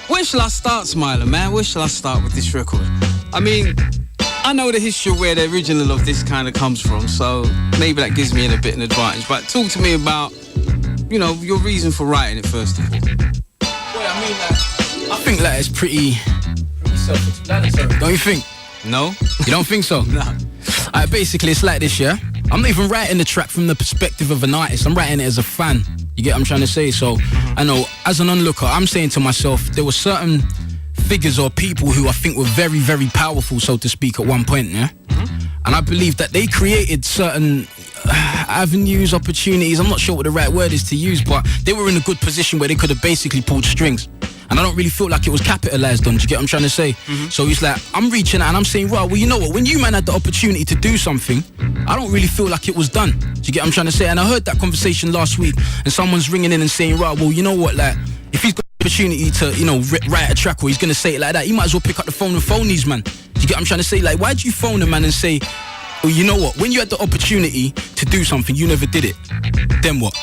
Where shall I start, Smiler, man? Where shall I start with this record? I mean, I know the history of where the original of this kind of comes from, so maybe that gives me a bit of an advantage. But talk to me about, you know, your reason for writing it, first of all. Well, I mean, I think that it's pretty self-explanatory. Don't you think? No? You don't think so? No. Basically, it's like this, yeah? I'm not even writing the track from the perspective of an artist. I'm writing it as a fan. You get what I'm trying to say? So, I know, as an onlooker, I'm saying to myself, there were certain figures or people who I think were very, very powerful, so to speak, at one point, yeah? And I believe that they created certain avenues, opportunities. I'm not sure what the right word is to use, but they were in a good position where they could have basically pulled strings. And I don't really feel like it was capitalized on. Do you get what I'm trying to say? So it's like, I'm reaching out and I'm saying, well, you know what? When you man had the opportunity to do something, I don't really feel like it was done. Do you get what I'm trying to say? And I heard that conversation last week, and someone's ringing in and saying, right, well, you know what? Like, if he's got the opportunity to, you know, write a track, or he's going to say it like that, he might as well pick up the phone and phone these, man. Do you get what I'm trying to say? Like, why'd you phone a man and say, well, you know what? When you had the opportunity to do something, you never did it. Then what?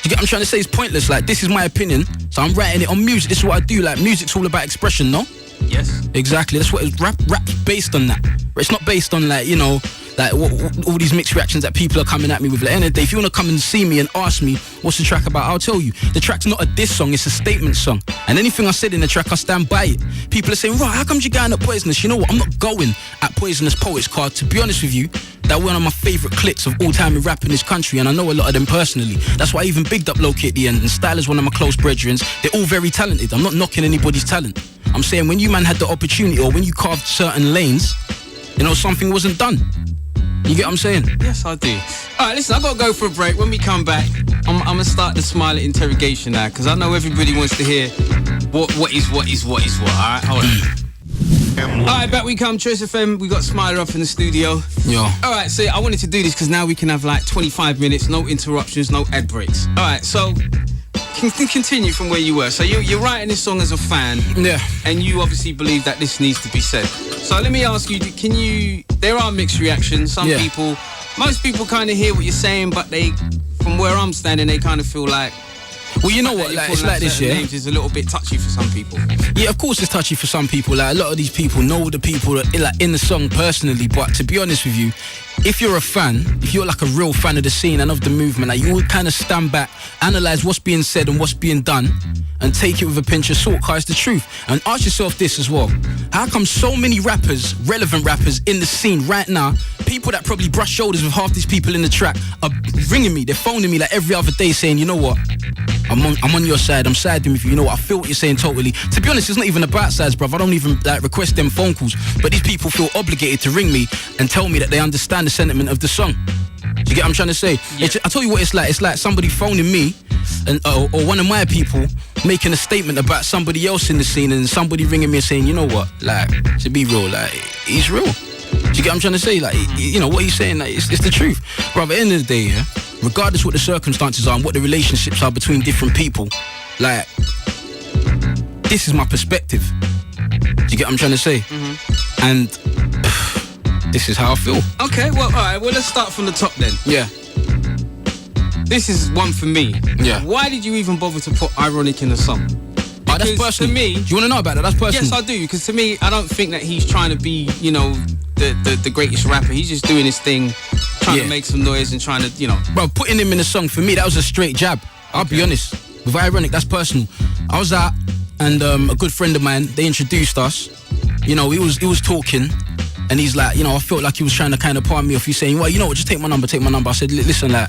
You get what I'm trying to say? It's pointless. Like, this is my opinion, so I'm writing it on music. This is what I do. Like, music's all about expression, no? Yes. Exactly. That's what rap's based on, that. It's not based on, like, you know, like all these mixed reactions that people are coming at me with. Like, end of the day, if you want to come and see me and ask me what's the track about, I'll tell you. The track's not a diss song, it's a statement song. And anything I said in the track, I stand by it. People are saying, right, how come you're going at Poisonous? You know what? I'm not going at Poisonous Poets card. To be honest with you, that one of my favourite cliques of all time in rap in this country, and I know a lot of them personally. That's why I even bigged up Loki at the end, and Style is one of my close brethren. They're all very talented. I'm not knocking anybody's talent. I'm saying when you man had the opportunity, or when you carved certain lanes, you know, something wasn't done. You get what I'm saying? Yes, I do. Alright, listen, I've got to go for a break. When we come back, I'm going to start the Smile interrogation now, because I know everybody wants to hear what is what. Alright, hold on. Alright, back we come. Choice FM, we got Smiler up in the studio. Yo. Alright, so I wanted to do this because now we can have like 25 minutes, no interruptions, no ad breaks. Alright, so continue from where you were. So you're writing this song as a fan. Yeah. And you obviously believe that this needs to be said. So let me ask you, there are mixed reactions. Most people kind of hear what you're saying, but they, from where I'm standing, they kind of feel like, well, you know what, like, it's like this, yeah? Names is a little bit touchy for some people. Yeah, of course it's touchy for some people. Like, a lot of these people know the people that, like, in the song personally, but to be honest with you, if you're a fan, if you're like a real fan of the scene and of the movement, like, you would kind of stand back, analyse what's being said and what's being done, and take it with a pinch of salt, because it's the truth. And ask yourself this as well: how come so many rappers, relevant rappers in the scene right now, people that probably brush shoulders with half these people in the track, are ringing me, they're phoning me like every other day saying, you know what, I'm on your side, I'm siding with you, you know what, I feel what you're saying totally. To be honest, it's not even about sides, bruv. I don't even like request them phone calls, but these people feel obligated to ring me and tell me that they understand the sentiment of the song. Do you get what I'm trying to say? Yeah. I tell you what it's like. It's like somebody phoning me, and or one of my people making a statement about somebody else in the scene, and somebody ringing me and saying, you know what, like, to be real, like, he's real. Do you get what I'm trying to say? Like, you know what he's saying, like, it's the truth. Bro, at the end of the day, yeah, regardless what the circumstances are and what the relationships are between different people, like, this is my perspective. Do you get what I'm trying to say? And this is how I feel. Okay, well, alright, well, let's start from the top then. Yeah. This is one for me. Yeah. Why did you even bother to put ironic in the song? That's personal. To me, do you want to know about that? That's personal. Yes, I do, because to me, I don't think that he's trying to be, you know, the greatest rapper. He's just doing his thing, trying to make some noise and trying to, you know. Bro, putting him in a song, for me, that was a straight jab. I'll be honest. With ironic, that's personal. I was out, and a good friend of mine, they introduced us. You know, he was talking, and he's like, you know, I felt like he was trying to kind of palm me off. He's saying, well, you know what, just take my number. I said, listen, like,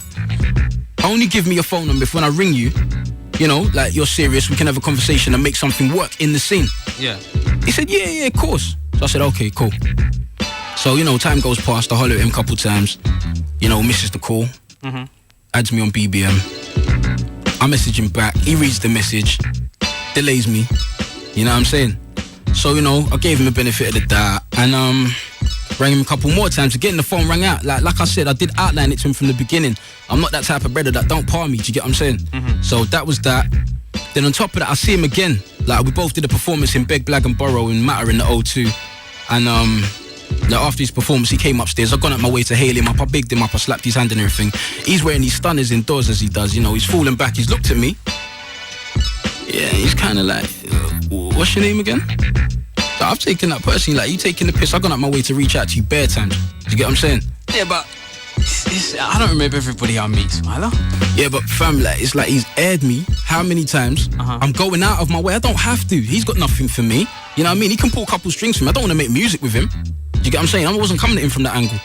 only give me your phone number if when I ring you, you know, like, you're serious, we can have a conversation and make something work in the scene. Yeah. He said, yeah, of course. So I said, okay, cool. So, you know, time goes past, I holler at him a couple times, you know, misses the call, adds me on BBM. I message him back, he reads the message, delays me, you know what I'm saying? So, you know, I gave him the benefit of the doubt, and rang him a couple more times. Again, the phone rang out. Like I said, I did outline it to him from the beginning. I'm not that type of brother that don't palm me, do you get what I'm saying? So that was that. Then on top of that, I see him again. Like, we both did a performance in Beg, Blag and Borough in Matter in the O2. And like, after his performance, he came upstairs. I've gone out my way to hail him up. I bigged him up, I slapped his hand and everything. He's wearing these stunners indoors as he does, you know. He's falling back, he's looked at me. Yeah, he's kind of like, what What's your name again? I've taken that personally. Like, you taking the piss. I've gone out my way to reach out to you bare times. Do you get what I'm saying? Yeah, but I don't remember everybody I meet, Smiler. Yeah, but fam, like, it's like he's aired me how many times. I'm going out of my way. I don't have to. He's got nothing for me. You know what I mean? He can pull a couple strings for me. I don't want to make music with him. Do you get what I'm saying? I wasn't coming at him from that angle.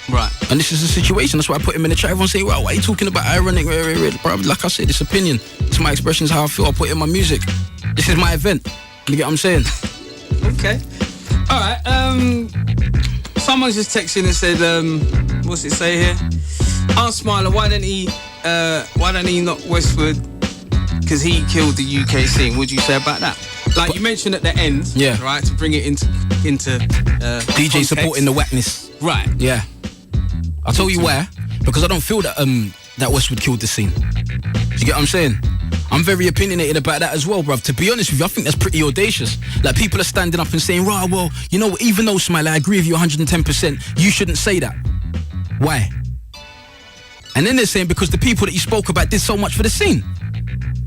Right. And this is the situation. That's why I put him in the chat. Everyone say, well, why are you talking about ironic? Bro, like I said, it's opinion. It's my expressions, how I feel. I put it in my music. This is my event. You get what I'm saying? Okay. All right. Someone's just texting and said, what's it say here? Ask Smiler, why don't he knock Westwood? Because he killed the UK scene. What'd you say about that? Like, but you mentioned at the end, yeah, right, to bring it into DJ context. Supporting the whackness. Right. Yeah. I'll tell you why. Because I don't feel that that Westwood killed the scene. Do you get what I'm saying? I'm very opinionated about that as well, bruv. To be honest with you, I think that's pretty audacious. Like, people are standing up and saying, right, well, you know, even though, Smiley, I agree with you 110%, you shouldn't say that. Why? And then they're saying because the people that you spoke about did so much for the scene.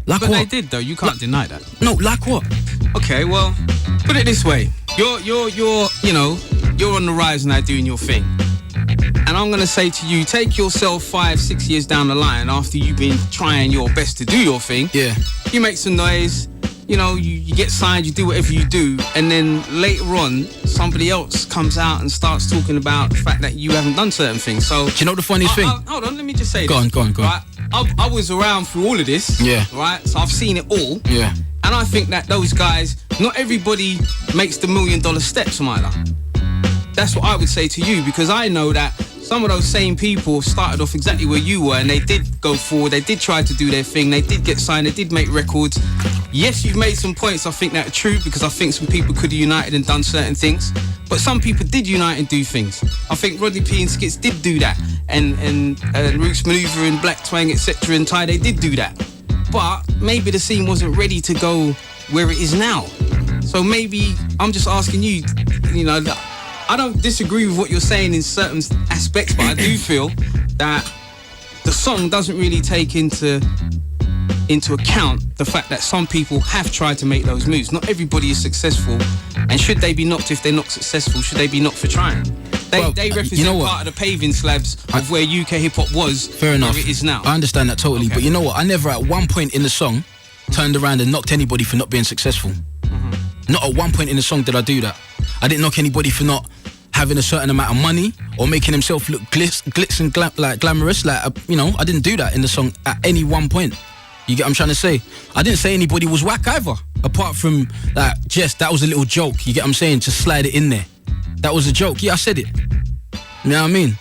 Like but what? They did, though. You can't deny that. No, like what? Okay, well, put it this way. You're on the rise now doing your thing. And I'm going to say to you, take yourself 5-6 years down the line after you've been trying your best to do your thing. Yeah. You make some noise, you get signed, you do whatever you do, and then later on, somebody else comes out and starts talking about the fact that you haven't done certain things. So, do you know the funniest thing? Hold on, let me just say Go on. Right? I was around through all of this. Yeah. Right? So I've seen it all. Yeah. And I think that those guys, not everybody makes the $1 million step, Smiler. That's what I would say to you, because I know that some of those same people started off exactly where you were, and they did go forward, they did try to do their thing, they did get signed, they did make records. Yes, you've made some points I think that are true, because I think some people could have united and done certain things, but some people did unite and do things. I think Rodney P and Skits did do that, and Roots Maneuver and Black Twang, etc. and Ty, they did do that. But maybe the scene wasn't ready to go where it is now. So maybe I'm just asking you, I don't disagree with what you're saying in certain aspects, but I do feel that the song doesn't really take into account the fact that some people have tried to make those moves. Not everybody is successful, and should they be knocked if they're not successful? Should they be knocked for trying? They represent part of the paving slabs of where UK hip-hop was. Fair enough. Where it is now. I understand that totally, but you know what? I never at one point in the song turned around and knocked anybody for not being successful. Not at one point in the song did I do that. I didn't knock anybody for not having a certain amount of money or making himself look glitz and glamorous. Like, I didn't do that in the song at any one point. You get what I'm trying to say? I didn't say anybody was whack either. Apart from, that was a little joke. You get what I'm saying? Just slide it in there. That was a joke. Yeah, I said it. You know what I mean?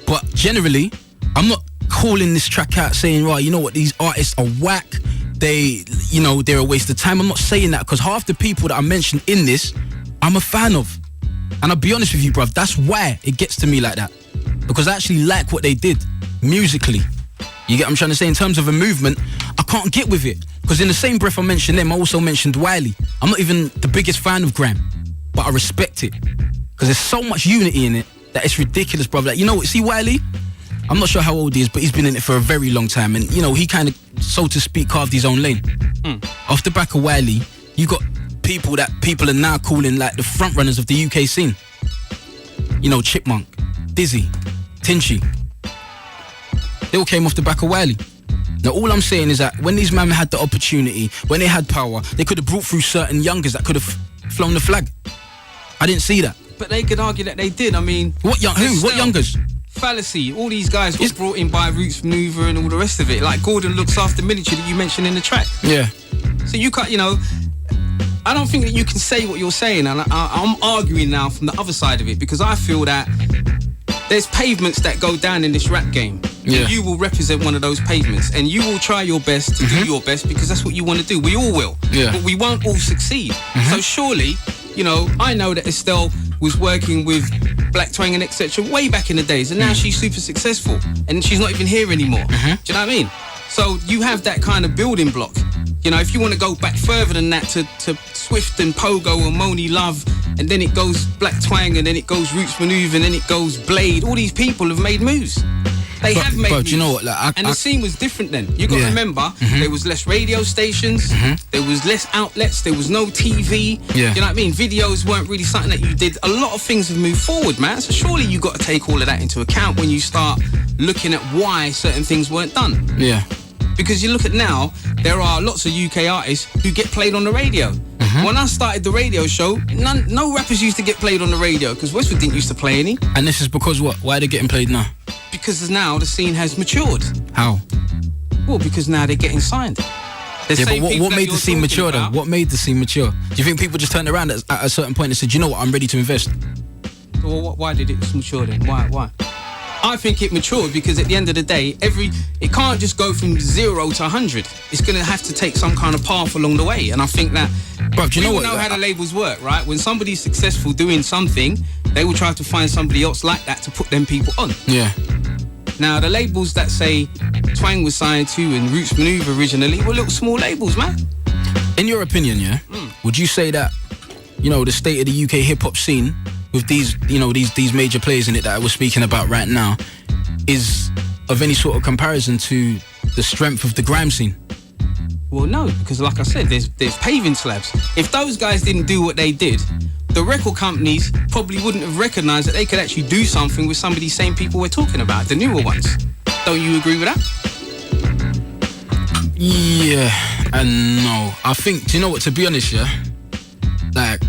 But generally, I'm not calling this track out saying, right, you know what, these artists are whack. They're a waste of time. I'm not saying that, because half the people that I mentioned in this, I'm a fan of. And I'll be honest with you, bruv, that's why it gets to me like that. Because I actually like what they did musically. You get what I'm trying to say? In terms of a movement, I can't get with it. Because in the same breath I mentioned them, I also mentioned Wiley. I'm not even the biggest fan of Graham, but I respect it. Because there's so much unity in it that it's ridiculous, bruv. Like, you know what, see Wiley? I'm not sure how old he is, but he's been in it for a very long time. And, he kind of, so to speak, carved his own lane. Off the back of Wiley, you got people that people are now calling like the front runners of the UK scene. Chipmunk, Dizzy, Tinchy. They all came off the back of Wiley. Now, all I'm saying is that when these men had the opportunity, when they had power, they could have brought through certain youngers that could have flown the flag. I didn't see that. But they could argue that they did. I mean, who? What youngers? Fallacy. All these guys got brought in by Roots Maneuver and all the rest of it. Like Gordon Looks After Military that you mentioned in the track. Yeah. So you can't, I don't think that you can say what you're saying, and I'm arguing now from the other side of it, because I feel that there's pavements that go down in this rap game. Yeah. You will represent one of those pavements, and you will try your best to do your best, because that's what you want to do. We all will. Yeah. But we won't all succeed. So surely, I know that Estelle was working with Black Twang and etc. way back in the days, and now she's super successful, and she's not even here anymore. Do you know what I mean? So you have that kind of building block. If you want to go back further than that to Swift and Pogo and Moni Love, and then it goes Black Twang, and then it goes Roots Maneuver, and then it goes Blade, all these people have made moves. They have made moves. Do you know what? And the scene was different then. You got to remember, there was less radio stations, there was less outlets, there was no TV. Yeah. You know what I mean? Videos weren't really something that you did. A lot of things have moved forward, man. So surely you got to take all of that into account when you start looking at why certain things weren't done. Yeah. Because you look at now, there are lots of UK artists who get played on the radio. When I started the radio show, no rappers used to get played on the radio because Westwood didn't used to play any. And this is because what? Why are they getting played now? Because now the scene has matured. How? Well, because now they're getting signed. But what made the scene mature though? What made the scene mature? Do you think people just turned around at a certain point and said, you know what, I'm ready to invest? Well, why did it mature then? Why? I think it matured because at the end of the day, it can't just go from 0 to 100. It's going to have to take some kind of path along the way. And I think that you know how the labels work, right? When somebody's successful doing something, they will try to find somebody else like that to put them people on. Yeah. Now, the labels that say Twang was signed to and Roots Maneuver originally were little small labels, man. In your opinion, would you say that, the state of the UK hip-hop scene with these, these major players in it that I was speaking about right now is of any sort of comparison to the strength of the grime scene? Well, no, because like I said, there's paving slabs. If those guys didn't do what they did, the record companies probably wouldn't have recognised that they could actually do something with some of these same people we're talking about, the newer ones. Don't you agree with that? Yeah and no. I think, do you know what, to be honest, like,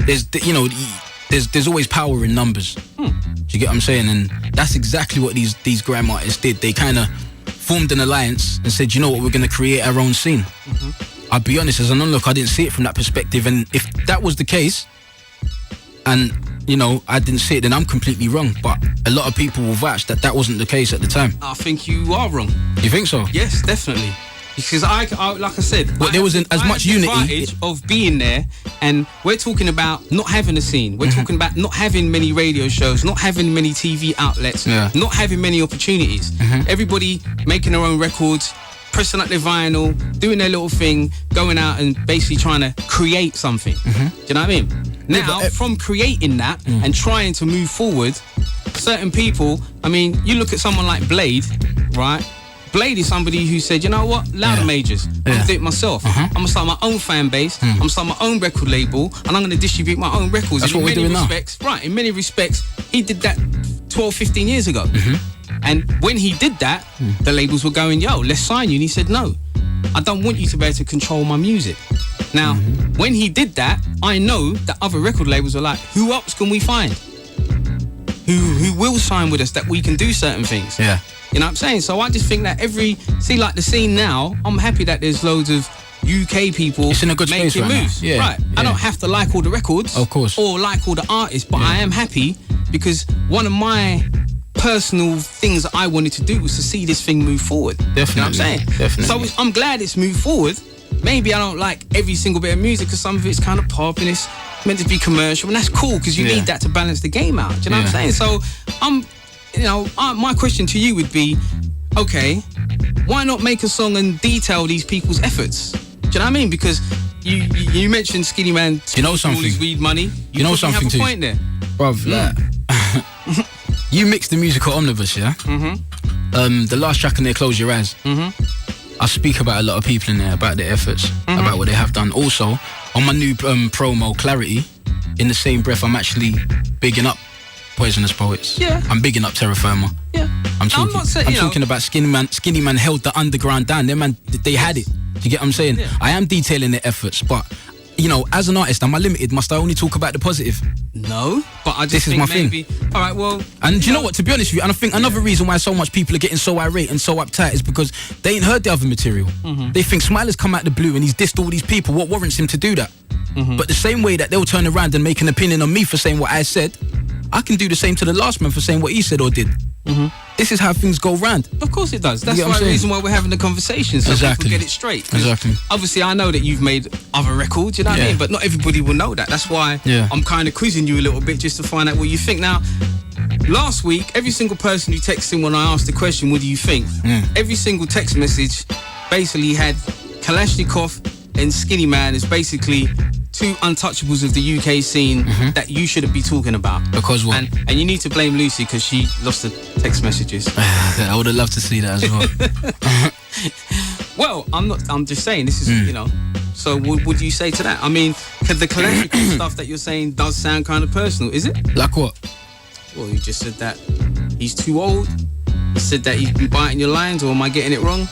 there's always power in numbers. Do you get what I'm saying? And that's exactly what these grime artists did. They kind of formed an alliance and said, you know what, we're going to create our own scene. I'll be honest, as an onlooker, I didn't see it from that perspective. And if that was the case, and, I didn't see it, then I'm completely wrong. But a lot of people will vouch that wasn't the case at the time. I think you are wrong. You think so? Yes, definitely. Because I like I said, there wasn't as much unity of being there, and we're talking about not having a scene. We're talking about not having many radio shows, not having many TV outlets, not having many opportunities. Everybody making their own records, pressing up their vinyl, doing their little thing, going out and basically trying to create something. Do you know what I mean? Now, from creating that and trying to move forward, certain people, I mean, you look at someone like Blade, right? Blade is somebody who said, you know what, Louder Majors, I'm going to do it myself. I'm going to start my own fan base, I'm going to start my own record label, and I'm going to distribute my own records. That's what we're doing now. Right, in many respects, he did that 12, 15 years ago. And when he did that, the labels were going, yo, let's sign you. And he said, no, I don't want you to be able to control my music. Now, when he did that, I know that other record labels are like, who else can we find? Who will sign with us that we can do certain things? Yeah. You know what I'm saying? So I just think that like the scene now, I'm happy that there's loads of UK people it's in a good making space right moves. Now. Yeah, right. I don't have to like all the records. Of course. Or like all the artists, but I am happy because one of my personal things that I wanted to do was to see this thing move forward. Definitely. You know what I'm saying? Definitely. So I'm glad it's moved forward. Maybe I don't like every single bit of music because some of it's kind of pop and it's meant to be commercial, and that's cool because you need that to balance the game out. Do you know what I'm saying? So my question to you would be, okay, why not make a song and detail these people's efforts? Do you know what I mean? Because you mentioned Skinny Man, you know something? All his weed money. You know something have a too? point there, bruv. You mixed the musical omnibus, yeah. The last track in there, Close Your Eyes. I speak about a lot of people in there about their efforts, about what they have done. Also, on my new promo, Clarity, in the same breath, I'm actually bigging up Poisonous Poets. Yeah. I'm bigging up Terra Firma. Yeah. I'm talking about Skinny Man held the underground down. They had it. Do you get what I'm saying? Yeah. I am detailing their efforts, but as an artist, am I limited? Must I only talk about the positive? No, but I just think my maybe. Thing. All right, well. And do you know what? To be honest with you, and I think another reason why so much people are getting so irate and so uptight is because they ain't heard the other material. They think Smiler's come out the blue and he's dissed all these people. What warrants him to do that? But the same way that they'll turn around and make an opinion on me for saying what I said, I can do the same to the last man for saying what he said or did. This is how things go round. Of course it does. That's the reason why we're having the conversation, so people get it straight. Exactly. Obviously, I know that you've made other records, you know what I mean? But not everybody will know that. That's why I'm kind of quizzing you a little bit just to find out what you think. Now, last week, every single person who texted in when I asked the question, what do you think? Every single text message basically had Kalashnikov and Skinny Man is basically two untouchables of the UK scene that you shouldn't be talking about. Because what? And you need to blame Lucy because she lost the text messages. I would have loved to see that as well. Well, I'm just saying, this is, you know. So what would you say to that? I mean, the calendrical stuff that you're saying does sound kind of personal, is it? Like what? Well, you just said that he's too old. You said that he's been biting your lines, or am I getting it wrong?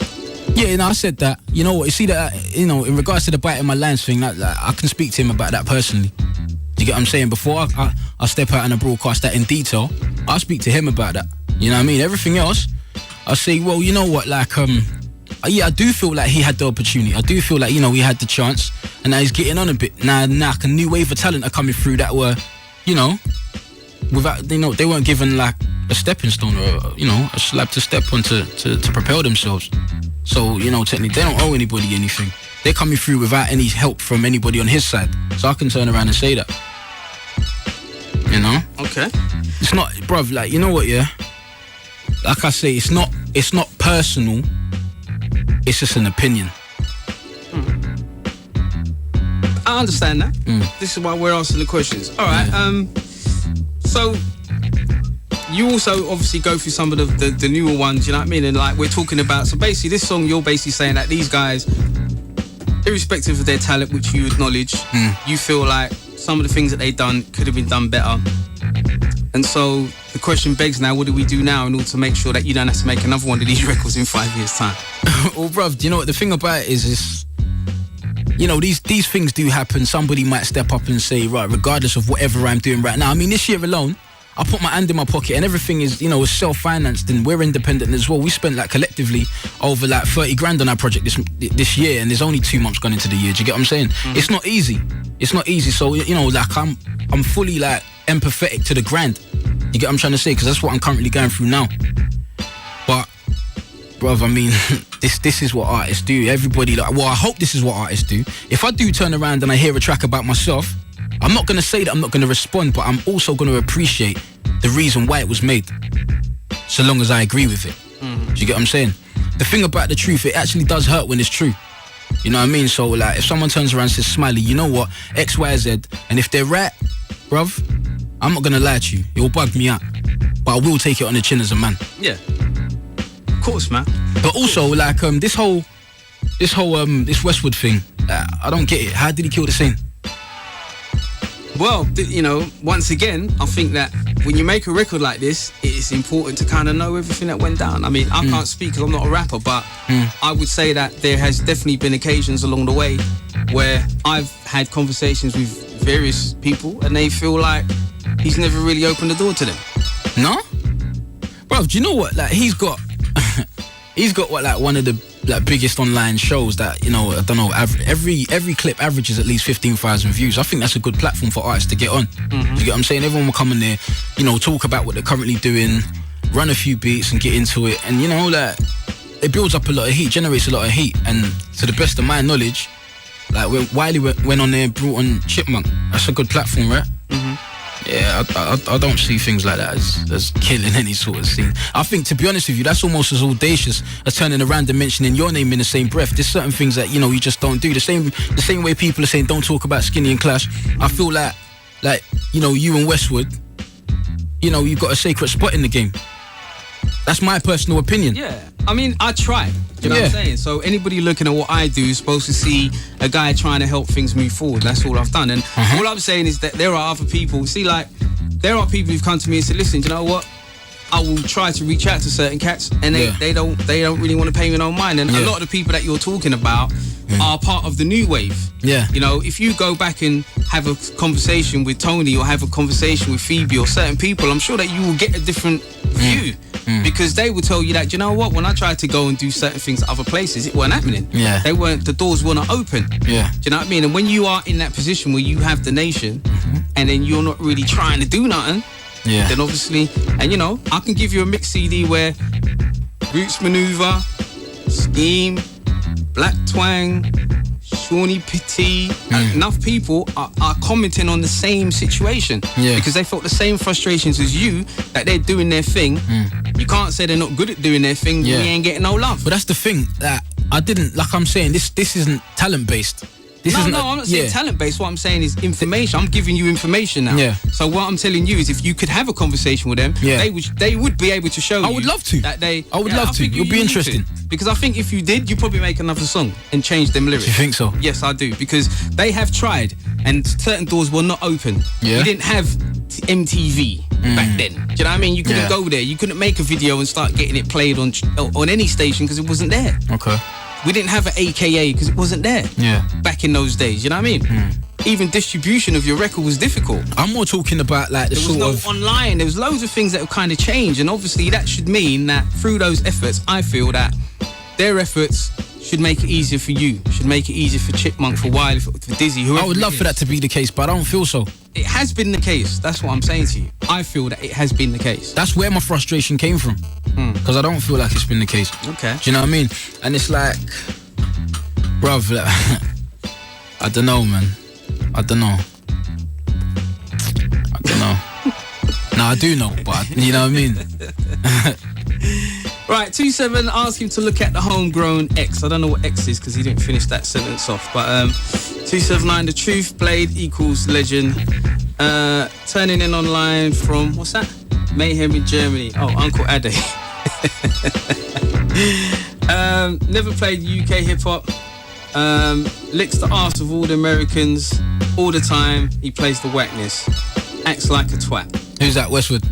Yeah, I said that. You know what? You see that, in regards to the biting my lines thing, like, I can speak to him about that personally. Do you get what I'm saying? Before I step out and I broadcast that in detail, I'll speak to him about that. You know what I mean? Everything else, I say, well, you know what, like, yeah, I do feel like he had the opportunity. I do feel like, he had the chance, and now he's getting on a bit. Now, like, a new wave of talent are coming through that were, without, they weren't given like a stepping stone or, a slab to step on to propel themselves. So, technically, they don't owe anybody anything. They're coming through without any help from anybody on his side. So I can turn around and say that. Okay. It's not, bruv, like, you know what, yeah? Like I say, it's not personal. It's just an opinion. I understand that. This is why we're asking the questions. All right. Yeah. So you also obviously go through some of the newer ones. You know what I mean? And like we're talking about. So basically, this song you're basically saying that these guys, irrespective of their talent, which you acknowledge, you feel like some of the things that they've done could have been done better. And so the question begs now, what do we do now in order to make sure that you don't have to make another one of these records in 5 years' time? Well, bruv, you know what? The thing about it is these things do happen. Somebody might step up and say, right, regardless of whatever I'm doing right now. I mean, this year alone, I put my hand in my pocket and everything is, is self-financed and we're independent as well. We spent like collectively over like 30 grand on our project this year, and there's only 2 months gone into the year. Do you get what I'm saying? It's not easy. It's not easy. So, like I'm fully like empathetic to the grind. You get what I'm trying to say? Because that's what I'm currently going through now. But, bruv, I mean, this is what artists do. Everybody, I hope this is what artists do. If I do turn around and I hear a track about myself, I'm not going to say that I'm not going to respond, but I'm also going to appreciate the reason why it was made, so long as I agree with it. Do you get what I'm saying? The thing about the truth, it actually does hurt when it's true. You know what I mean? So, like, if someone turns around and says, Smiley, you know what, X, Y, Z, and if they're right, bruv, I'm not going to lie to you. It will bug me out, but I will take it on the chin as a man. Yeah. Of course, man. But also, like, this Westwood thing, I don't get it. How did he kill the scene? Well, once again, I think that when you make a record like this, it's important to kind of know everything that went down. I mean, I can't speak because I'm not a rapper, but I would say that there has definitely been occasions along the way where I've had conversations with various people and they feel like he's never really opened the door to them. No? Bro, do you know what? Like, he's got what, like, one of the like biggest online shows that, I don't know, every clip averages at least 15,000 views. I think that's a good platform for artists to get on. Do you get what I'm saying? Everyone will come in there, talk about what they're currently doing, run a few beats and get into it. And, like, it builds up a lot of heat, generates a lot of heat. And to the best of my knowledge, like, when Wiley went on there and brought on Chipmunk, that's a good platform, right? Yeah, I don't see things like that as killing any sort of scene. I think, to be honest with you, that's almost as audacious as turning around and mentioning your name in the same breath. There's certain things that, you just don't do. The same way people are saying don't talk about Skinny and Clash. I feel like you and Westwood, you've got a sacred spot in the game. That's my personal opinion. Yeah, I mean, I try. You know what I'm saying? So anybody looking at what I do is supposed to see a guy trying to help things move forward. That's all I've done. And all I'm saying is that there are other people. See, like, there are people who've come to me and said, listen, do you know what? I will try to reach out to certain cats and they don't really want to pay me no mind. And a lot of the people that you're talking about are part of the new wave. Yeah. If you go back and have a conversation with Tony or have a conversation with Phoebe or certain people, I'm sure that you will get a different view. Because they will tell you that, you know what, when I tried to go and do certain things at other places, it weren't happening. Yeah. The doors weren't open. Yeah. Do you know what I mean? And when you are in that position where you have the nation and then you're not really trying to do nothing, then obviously, and I can give you a mix CD where Roots Maneuver, Scheme, Black Twang, Shawnee Pity, enough people are commenting on the same situation because they felt the same frustrations as you, that they're doing their thing. You can't say they're not good at doing their thing. We ain't getting no love. But that's the thing, that I didn't, like I'm saying, this isn't talent based. I'm not saying talent-based. What I'm saying is information. I'm giving you information now. Yeah. So what I'm telling you is, if you could have a conversation with them, they would be able to show you. I would love to. I would love to. It'll be interesting. Because I think if you did, you'd probably make another song and change them lyrics. Do you think so? Yes, I do. Because they have tried, and certain doors were not open. Yeah. You didn't have MTV back then. Do you know what I mean? You couldn't go there. You couldn't make a video and start getting it played on any station because it wasn't there. Okay. We didn't have an AKA because it wasn't there. Yeah. Back in those days, you know what I mean? Even distribution of your record was difficult. I'm more talking about like the sort of... There was no online. There was loads of things that have kind of changed, and obviously that should mean that through those efforts, I feel that their efforts should make it easier for you, should make it easier for Chipmunk, for Wiley, for Dizzy, whoever. I would love for that to be the case, but I don't feel so. It has been the case. That's what I'm saying to you. I feel that it has been the case. That's where my frustration came from. Because I don't feel like it's been the case. Okay. Do you know what I mean? And it's like, bruv, I don't know, man. I don't know. No, I do know, but you know what I mean? Right, 27, ask him to look at the homegrown X. I don't know what X is because he didn't finish that sentence off. But 279, the truth blade equals legend. Turning in online from, what's that? Mayhem in Germany. Oh, Uncle Ade. Never played UK hip-hop. Licks the arse of all the Americans all the time. He plays the whackness. Acts like a twat. Who's that, Westwood?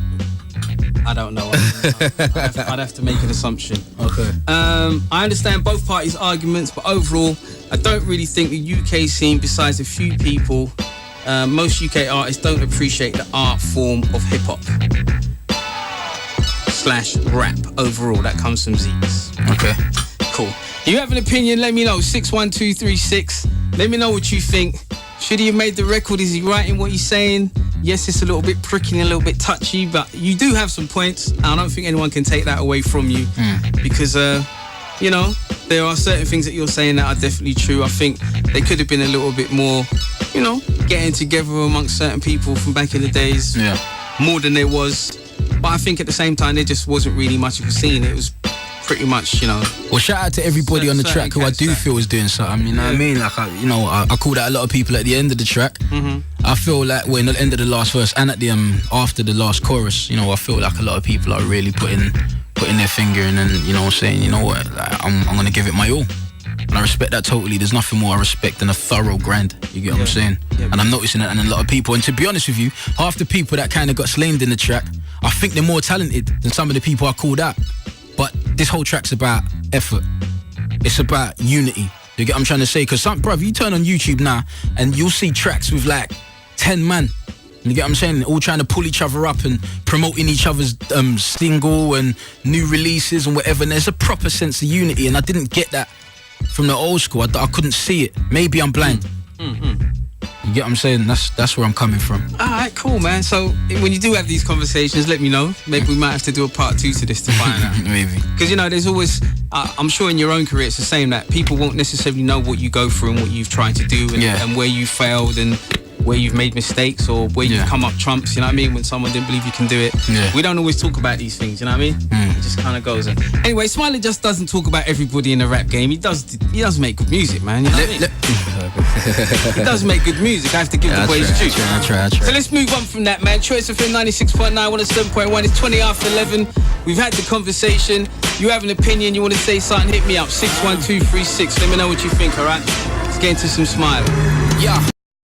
I don't know. I'd have to make an assumption. Okay. I understand both parties' arguments, but overall, I don't really think the UK scene, besides a few people, most UK artists don't appreciate the art form of hip-hop / rap overall. That comes from Zeeks. Okay. Cool. You have an opinion, let me know. 61236. Let me know what you think. Should he have made the record? Is he writing what he's saying? Yes, it's a little bit pricky and a little bit touchy, but you do have some points. I don't think anyone can take that away from you because, you know, there are certain things that you're saying that are definitely true. I think they could have been a little bit more, you know, getting together amongst certain people from back in the days. Yeah. More than there was. But I think at the same time, there just wasn't really much of a scene. It was pretty much, you know. Well, shout out to everybody on the track who I do feel is doing something. You know what I mean? Like, I called out a lot of people at the end of the track. I feel like we're in the end of the last verse and at the after the last chorus. You know, I feel like a lot of people are really putting their finger in, and you know, saying, you know what, like, I'm gonna give it my all. And I respect that totally. There's nothing more I respect than a thorough grind. You get what I'm saying? Yeah, and I'm noticing that in a lot of people. And to be honest with you, half the people that kind of got slamed in the track, I think they're more talented than some of the people I called out. But this whole track's about effort. It's about unity. You get what I'm trying to say? Because bruv, you turn on YouTube now and you'll see tracks with like 10 man. You get what I'm saying? All trying to pull each other up and promoting each other's single and new releases and whatever. And there's a proper sense of unity, and I didn't get that from the old school. I couldn't see it. Maybe I'm blind. You get what I'm saying? That's where I'm coming from. Alright, cool, man. So when you do have these conversations, let me know. Maybe we might have to do a part 2 to this to find out. Maybe. Because, you know, there's always, I'm sure in your own career it's the same, that people won't necessarily know what you go through and what you've tried to do and where you failed and where you've made mistakes or where you've come up trumps, you know what I mean, when someone didn't believe you can do it. We don't always talk about these things, you know what I mean? It just kind of goes on. Anyway, Smiley just doesn't talk about everybody in the rap game. He does make good music, man, you know what I mean? He does make good music. I have to give the boys due. I try. So let's move on from that, man. Choice FM 96.9, 107.1. It's 20 after 11. We've had the conversation. You have an opinion, you want to say something, hit me up. 61236. Let me know what you think, all right? Let's get into some Smiley. Yeah.